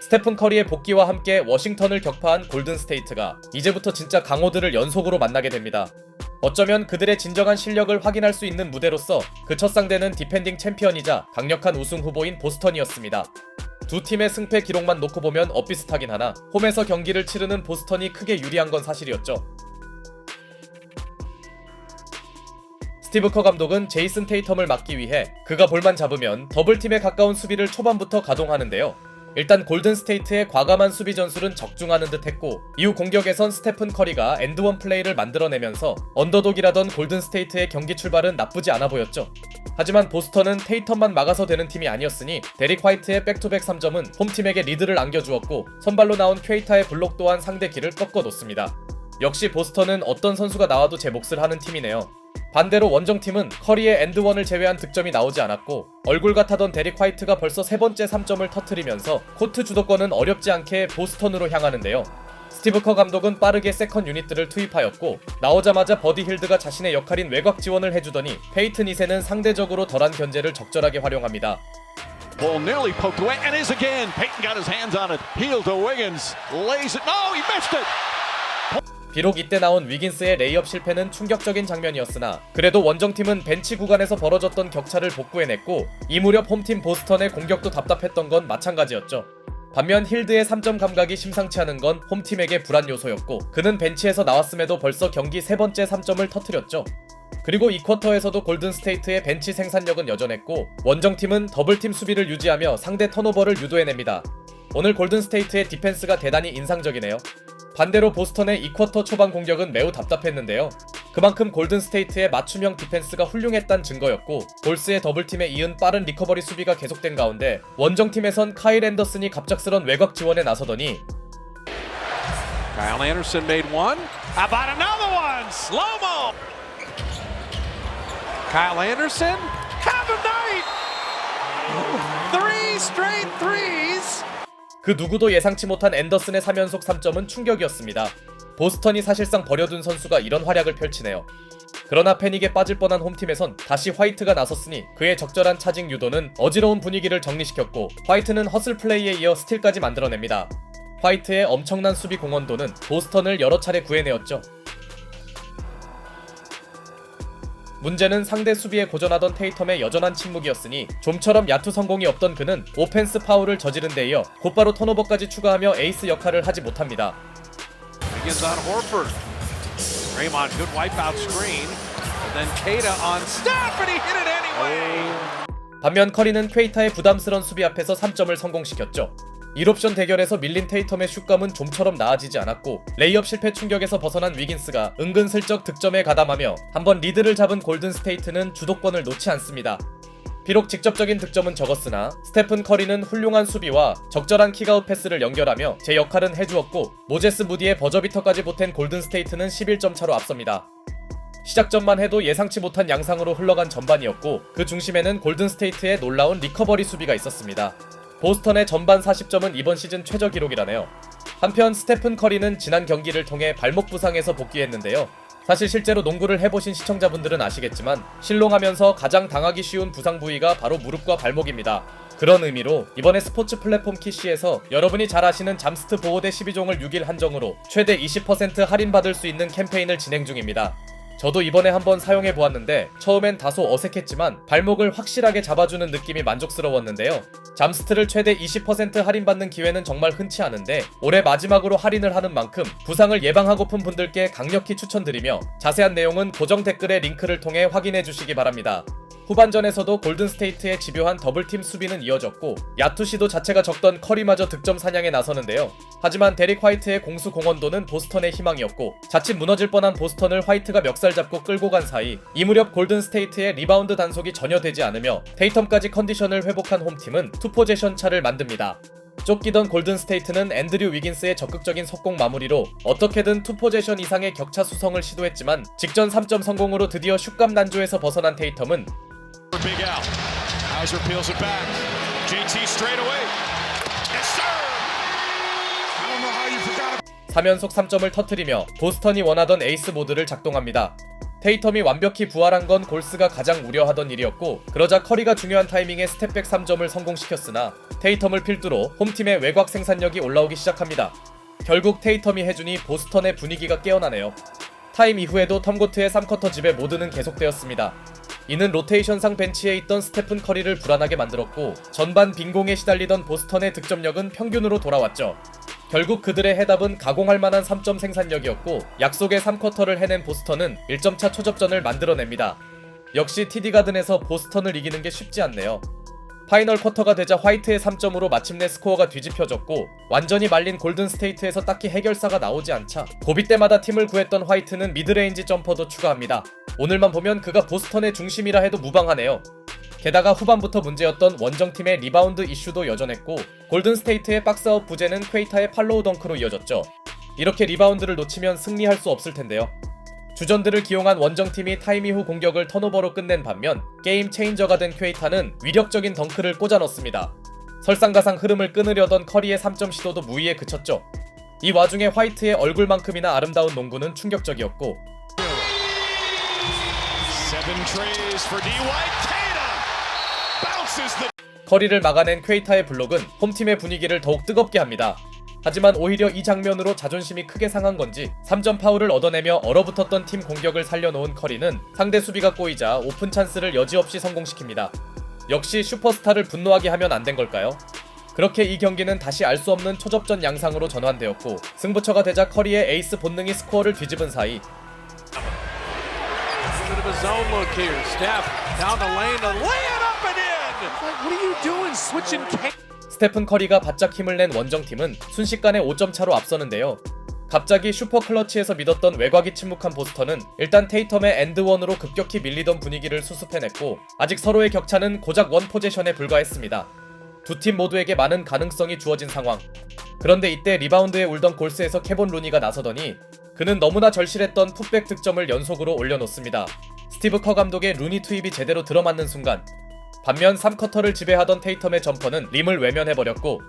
스테픈 커리의 복귀와 함께 워싱턴을 격파한 골든스테이트가 이제부터 진짜 강호들을 연속으로 만나게 됩니다. 어쩌면 그들의 진정한 실력을 확인할 수 있는 무대로서 그 첫 상대는 디펜딩 챔피언이자 강력한 우승 후보인 보스턴이었습니다. 두 팀의 승패 기록만 놓고 보면 엇비슷하긴 하나 홈에서 경기를 치르는 보스턴이 크게 유리한 건 사실이었죠. 스티브 커 감독은 제이슨 테이텀을 막기 위해 그가 볼만 잡으면 더블팀에 가까운 수비를 초반부터 가동하는데요. 일단 골든스테이트의 과감한 수비 전술은 적중하는 듯 했고 이후 공격에선 스테픈 커리가 엔드원 플레이를 만들어내면서 언더독이라던 골든스테이트의 경기 출발은 나쁘지 않아 보였죠. 하지만 보스턴은 테이텀만 막아서 되는 팀이 아니었으니 데릭 화이트의 백투백 3점은 홈팀에게 리드를 안겨주었고 선발로 나온 퀘이타의 블록 또한 상대 길을 꺾어놓습니다. 역시 보스턴은 어떤 선수가 나와도 제 몫을 하는 팀이네요. 반대로 원정팀은 커리의 엔드원을 제외한 득점이 나오지 않았고 얼굴 같아던 데릭 화이트가 벌써 세 번째 3점을 터뜨리면서 코트 주도권은 어렵지 않게 보스턴으로 향하는데요. 스티브 커 감독은 빠르게 세컨 유닛들을 투입하였고 나오자마자 버디 힐드가 자신의 역할인 외곽 지원을 해주더니 페이튼 2세는 상대적으로 덜한 견제를 적절하게 활용합니다. Ball nearly poked away and is again. Payton got his hands on it. Heel to Wiggins. Lays it. No, he missed it. 비록 이때 나온 위긴스의 레이업 실패는 충격적인 장면이었으나 그래도 원정팀은 벤치 구간에서 벌어졌던 격차를 복구해냈고 이 무렵 홈팀 보스턴의 공격도 답답했던 건 마찬가지였죠. 반면 힐드의 3점 감각이 심상치 않은 건 홈팀에게 불안 요소였고 그는 벤치에서 나왔음에도 벌써 경기 세 번째 3점을 터뜨렸죠. 그리고 이 쿼터에서도 골든스테이트의 벤치 생산력은 여전했고 원정팀은 더블팀 수비를 유지하며 상대 턴오버를 유도해냅니다. 오늘 골든스테이트의 디펜스가 대단히 인상적이네요. 반대로 보스턴의 2쿼터 초반 공격은 매우 답답했는데요. 그만큼 골든스테이트의 맞춤형 디펜스가 훌륭했단 증거였고 볼스의 더블팀에 이은 빠른 리커버리 수비가 계속된 가운데 원정팀에선 카일 앤더슨이 갑작스런 외곽 지원에 나서더니 Kyle Anderson made one. How about another one? Slow-mo. Kyle Anderson. Have a night. 3 straight threes. 그 누구도 예상치 못한 앤더슨의 3연속 3점은 충격이었습니다. 보스턴이 사실상 버려둔 선수가 이런 활약을 펼치네요. 그러나 패닉에 빠질 뻔한 홈팀에선 다시 화이트가 나섰으니 그의 적절한 차징 유도는 어지러운 분위기를 정리시켰고 화이트는 허슬 플레이에 이어 스틸까지 만들어냅니다. 화이트의 엄청난 수비 공헌도는 보스턴을 여러 차례 구해내었죠. 문제는 상대 수비에 고전하던 테이텀의 여전한 침묵이었으니 좀처럼 야투 성공이 없던 그는 오펜스 파울을 저지른 데 이어 곧바로 턴오버까지 추가하며 에이스 역할을 하지 못합니다. Begins on Horford. Draymond, good wipeout screen. And then Keita on Steph, and he hit it anyway. 반면 커리는 퀘이타의 부담스런 수비 앞에서 3점을 성공시켰죠. 1옵션 대결에서 밀린 테이텀의 슛감은 좀처럼 나아지지 않았고 레이업 실패 충격에서 벗어난 위긴스가 은근슬쩍 득점에 가담하며 한번 리드를 잡은 골든스테이트는 주도권을 놓지 않습니다. 비록 직접적인 득점은 적었으나 스테픈 커리는 훌륭한 수비와 적절한 킥아웃 패스를 연결하며 제 역할은 해주었고 모제스 무디의 버저비터까지 보탠 골든스테이트는 11점 차로 앞섭니다. 시작전만 해도 예상치 못한 양상으로 흘러간 전반이었고 그 중심에는 골든스테이트의 놀라운 리커버리 수비가 있었습니다. 보스턴의 전반 40점은 이번 시즌 최저 기록이라네요. 한편 스테픈 커리는 지난 경기를 통해 발목 부상에서 복귀했는데요. 사실 실제로 농구를 해보신 시청자분들은 아시겠지만 실롱하면서 가장 당하기 쉬운 부상 부위가 바로 무릎과 발목입니다. 그런 의미로 이번에 스포츠 플랫폼 키시에서 여러분이 잘 아시는 잠스트 보호대 12종을 6일 한정으로 최대 20% 할인받을 수 있는 캠페인을 진행 중입니다. 저도 이번에 한번 사용해보았는데 처음엔 다소 어색했지만 발목을 확실하게 잡아주는 느낌이 만족스러웠는데요. 잠스트를 최대 20% 할인받는 기회는 정말 흔치 않은데 올해 마지막으로 할인을 하는 만큼 부상을 예방하고픈 분들께 강력히 추천드리며 자세한 내용은 고정 댓글의 링크를 통해 확인해주시기 바랍니다. 후반전에서도 골든스테이트의 집요한 더블팀 수비는 이어졌고 야투 시도 자체가 적던 커리마저 득점 사냥에 나서는데요. 하지만 데릭 화이트의 공수 공헌도는 보스턴의 희망이었고 자칫 무너질 뻔한 보스턴을 화이트가 멱살 잡고 끌고 간 사이 이 무렵 골든스테이트의 리바운드 단속이 전혀 되지 않으며 테이텀까지 컨디션을 회복한 홈팀은 투포제션 차를 만듭니다. 쫓기던 골든스테이트는 앤드류 위긴스의 적극적인 속공 마무리로 어떻게든 투포제션 이상의 격차 수성을 시도했지만 직전 3점 성공으로 드디어 슛감 난조에서 벗어난 테이텀은 Big out. Hauser peels it back. JT straight away. Yes, sir. I don't know how you forgot. 3연속 3점을 터뜨리며 보스턴이 원하던 에이스 모드를 작동합니다. 테이텀이 완벽히 부활한 건 골스가 가장 우려하던 일이었고, 그러자 커리가 중요한 타이밍에 스텝백 3점을 성공시켰으나 테이텀을 필두로 홈팀의 외곽 생산력이 올라오기 시작합니다. 결국 테이텀이 해주니 보스턴의 분위기가 깨어나네요. 타임 이후에도 텀고트의 3쿼터 지배 모드는 계속되었습니다. 이는 로테이션상 벤치에 있던 스테픈 커리를 불안하게 만들었고, 전반 빈공에 시달리던 보스턴의 득점력은 평균으로 돌아왔죠. 결국 그들의 해답은 가공할 만한 3점 생산력이었고, 약속의 3쿼터를 해낸 보스턴은 1점차 초접전을 만들어냅니다. 역시 TD 가든에서 보스턴을 이기는 게 쉽지 않네요. 파이널 쿼터가 되자 화이트의 3점으로 마침내 스코어가 뒤집혀졌고, 완전히 말린 골든 스테이트에서 딱히 해결사가 나오지 않자 고비 때마다 팀을 구했던 화이트는 미드레인지 점퍼도 추가합니다. 오늘만 보면 그가 보스턴의 중심이라 해도 무방하네요. 게다가 후반부터 문제였던 원정팀의 리바운드 이슈도 여전했고, 골든 스테이트의 박스아웃 부재는 퀘이타의 팔로우 덩크로 이어졌죠. 이렇게 리바운드를 놓치면 승리할 수 없을 텐데요. 주전들을 기용한 원정팀이 타임 이후 공격을 턴오버로 끝낸 반면 게임 체인저가 된 퀘이타는 위력적인 덩크를 꽂아 넣습니다. 설상가상 흐름을 끊으려던 커리의 3점 시도도 무의에 그쳤죠. 이 와중에 화이트의 얼굴만큼이나 아름다운 농구는 충격적이었고, 커리를 막아낸 퀘이타의 블록은 홈팀의 분위기를 더욱 뜨겁게 합니다. 하지만 오히려 이 장면으로 자존심이 크게 상한 건지 3점 파울을 얻어내며 얼어붙었던 팀 공격을 살려놓은 커리는 상대 수비가 꼬이자 오픈 찬스를 여지없이 성공시킵니다. 역시 슈퍼스타를 분노하게 하면 안 된 걸까요? 그렇게 이 경기는 다시 알 수 없는 초접전 양상으로 전환되었고, 승부처가 되자 커리의 에이스 본능이 스코어를 뒤집은 사이 스테픈 커리가 바짝 힘을 낸 원정팀은 순식간에 5점 차로 앞서는데요. 갑자기 슈퍼 클러치에서 믿었던 외곽이 침묵한 보스턴은 일단 테이텀의 엔드원으로 급격히 밀리던 분위기를 수습해냈고, 아직 서로의 격차는 고작 원 포제션에 불과했습니다. 두 팀 모두에게 많은 가능성이 주어진 상황. 그런데 이때 리바운드에 울던 골스에서 케본 루니가 나서더니 그는 너무나 절실했던 풋백 득점을 연속으로 올려놓습니다. 스티브 커 감독의 루니 투입이 제대로 들어맞는 순간, 반면 3쿼터를 지배하던 테이텀의 점퍼는 림을 외면해버렸고,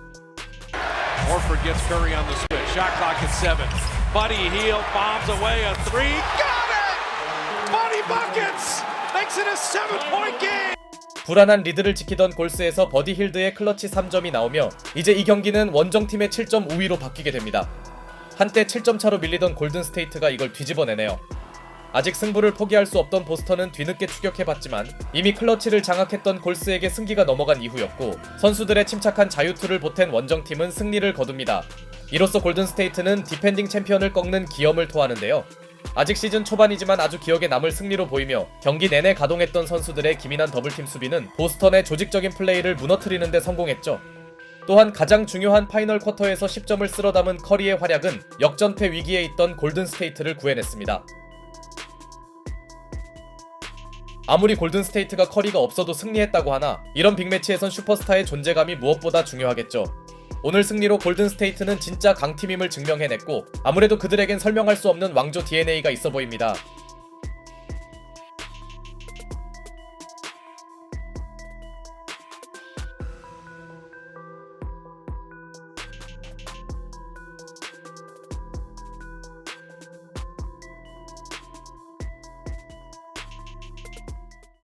Horford gets Curry on the switch. Shot clock at 7. Buddy Hield bombs away a 3. Got it! Buddy buckets! Makes it a 7-point game! 불안한 리드를 지키던 골스에서 버디 힐드의 클러치 3점이 나오며 이제 이 경기는 원정팀의 7점 우위로 바뀌게 됩니다. 한때 7점 차로 밀리던 골든 스테이트가 이걸 뒤집어내네요. 아직 승부를 포기할 수 없던 보스턴은 뒤늦게 추격해봤지만 이미 클러치를 장악했던 골스에게 승기가 넘어간 이후였고, 선수들의 침착한 자유투를 보탠 원정팀은 승리를 거둡니다. 이로써 골든 스테이트는 디펜딩 챔피언을 꺾는 기염을 토하는데요. 아직 시즌 초반이지만 아주 기억에 남을 승리로 보이며 경기 내내 가동했던 선수들의 기민한 더블팀 수비는 보스턴의 조직적인 플레이를 무너뜨리는 데 성공했죠. 또한 가장 중요한 파이널 쿼터에서 10점을 쓸어 담은 커리의 활약은 역전패 위기에 있던 골든 스테이트를 구해냈습니다. 아무리 골든 스테이트가 커리가 없어도 승리했다고 하나, 이런 빅매치에선 슈퍼스타의 존재감이 무엇보다 중요하겠죠. 오늘 승리로 골든 스테이트는 진짜 강팀임을 증명해냈고, 아무래도 그들에겐 설명할 수 없는 왕조 DNA가 있어 보입니다.